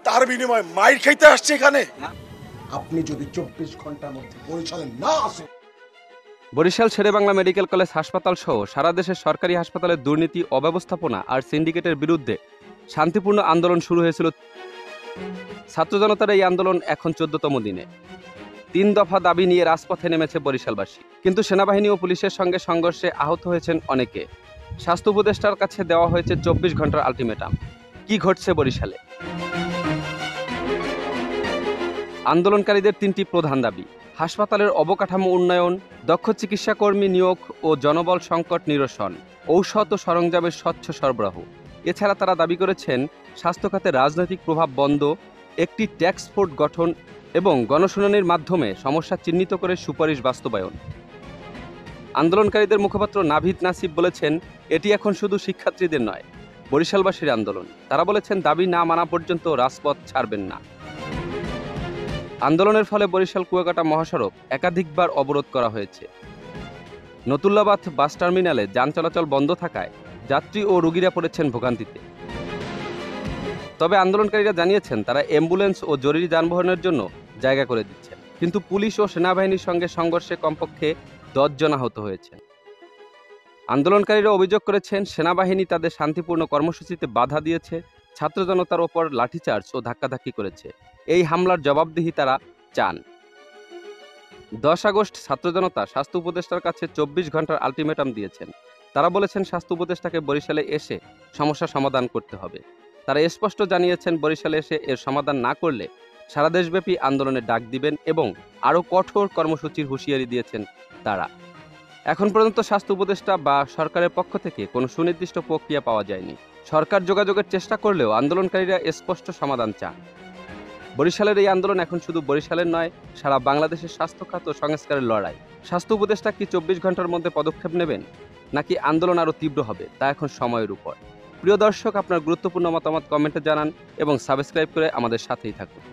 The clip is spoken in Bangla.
তার বিনিময়ে মাইর খাইতে আসছে এখানে। আপনি যদি 24 ঘন্টার মধ্যে বরিশালে না আসেন। বরিশাল শেরেবাংলা মেডিকেল কলেজ হাসপাতাল সহ সারা দেশের সরকারি হাসপাতালের দুর্নীতি, অব্যবস্থাপনা আর সিন্ডিকেটের বিরুদ্ধে শান্তিপূর্ণ আন্দোলন শুরু হয়েছিল। ছাত্র জনতার এই আন্দোলন এখন 14তম দিনে। 3 দফা দাবি নিয়ে রাজপথে নেমেছে বরিশালবাসী। কিন্তু সেনাবাহিনী ও পুলিশের সঙ্গে সংঘর্ষে আহত হয়েছেন অনেকে। স্বাস্থ্য উপদেষ্টার কাছে দেওয়া হয়েছে 24 ঘন্টার আলটিমেটাম। কি ঘটছে বরিশালে? আন্দোলনকারীদের 3টি প্রধান দাবি: হাসপাতালের অবকাঠামো উন্নয়ন, দক্ষ চিকিৎসাকর্মী নিয়োগ ও জনবল সংকট নিরসন, ঔষধ ও সরঞ্জামের স্বচ্ছ সরবরাহ। এছাড়া তারা দাবি করেছেন স্বাস্থ্য খাতে রাজনৈতিক প্রভাব বন্ধ, একটি ট্যাক্স ফোর্স গঠন এবং গণশুনানির মাধ্যমে সমস্যা চিহ্নিত করে সুপারিশ বাস্তবায়ন। আন্দোলনকারীদের মুখপাত্র নাভিদ নাসিব বলেছেন, এটি এখন শুধু শিক্ষার্থীদের নয়, বরিশালবাসীর আন্দোলন। তারা বলেছেন, দাবি না মানা পর্যন্ত রাজপথ ছাড়বেন না। আন্দোলনের ফলে বরিশাল কুয়াকাটা মহাসড়ক একাধিকবার অবরোধ করা হয়েছে। নতুল্লাবাদ বাস টার্মিনালে যান চলাচল বন্ধ থাকায় যাত্রী ও রোগীরা পড়েছেন ভোগান্তিতে। তবে আন্দোলনকারীরা জানিয়েছেন তারা অ্যাম্বুলেন্স ও জরুরি যানবাহনের জন্য জায়গা করে দিচ্ছেন। কিন্তু পুলিশ ও সেনাবাহিনীর সঙ্গে সংঘর্ষে কমপক্ষে 10 জন আহত হয়েছেন। আন্দোলনকারীরা অভিযোগ করেছেন সেনাবাহিনী তাদের শান্তিপূর্ণ কর্মসূচিতে বাধা দিয়েছে, ছাত্র জনতার ওপর লাঠিচার্জ ও ধাক্কাধাক্কি করেছে। এই হামলার জবাবদিহি তারা চান। 10 আগস্ট ছাত্র জনতা স্বাস্থ্য উপদেষ্টার কাছে 24 ঘন্টার আলটিমেটাম দিয়েছেন। তারা বলেছেন স্বাস্থ্য উপদেষ্টাকে বরিশালে এসে সমস্যা সমাধান করতে হবে। তারা স্পষ্ট জানিয়েছেন বরিশালে এসে এর সমাধান না করলে সারা দেশব্যাপী আন্দোলনের ডাক দিবেন এবং আরও কঠোর কর্মসূচির হুঁশিয়ারি দিয়েছেন তারা। এখন পর্যন্ত স্বাস্থ্য উপদেষ্টা বা সরকারের পক্ষ থেকে কোনো সুনির্দিষ্ট প্রক্রিয়া পাওয়া যায়নি। সরকার যোগাযোগের চেষ্টা করলেও আন্দোলনকারীরা স্পষ্ট সমাধান চান। বরিশালের এই আন্দোলন এখন শুধু বরিশালের নয়, সারা বাংলাদেশের স্বাস্থ্য খাত ও সংস্কারের লড়াই। স্বাস্থ্য উপদেষ্টা কি 24 ঘন্টার মধ্যে পদক্ষেপ নেবেন, নাকি আন্দোলন আরও তীব্র হবে, তা এখন সময়ের উপর। প্রিয় দর্শক, আপনার গুরুত্বপূর্ণ মতামত কমেন্টে জানান এবং সাবস্ক্রাইব করে আমাদের সাথেই থাকুন।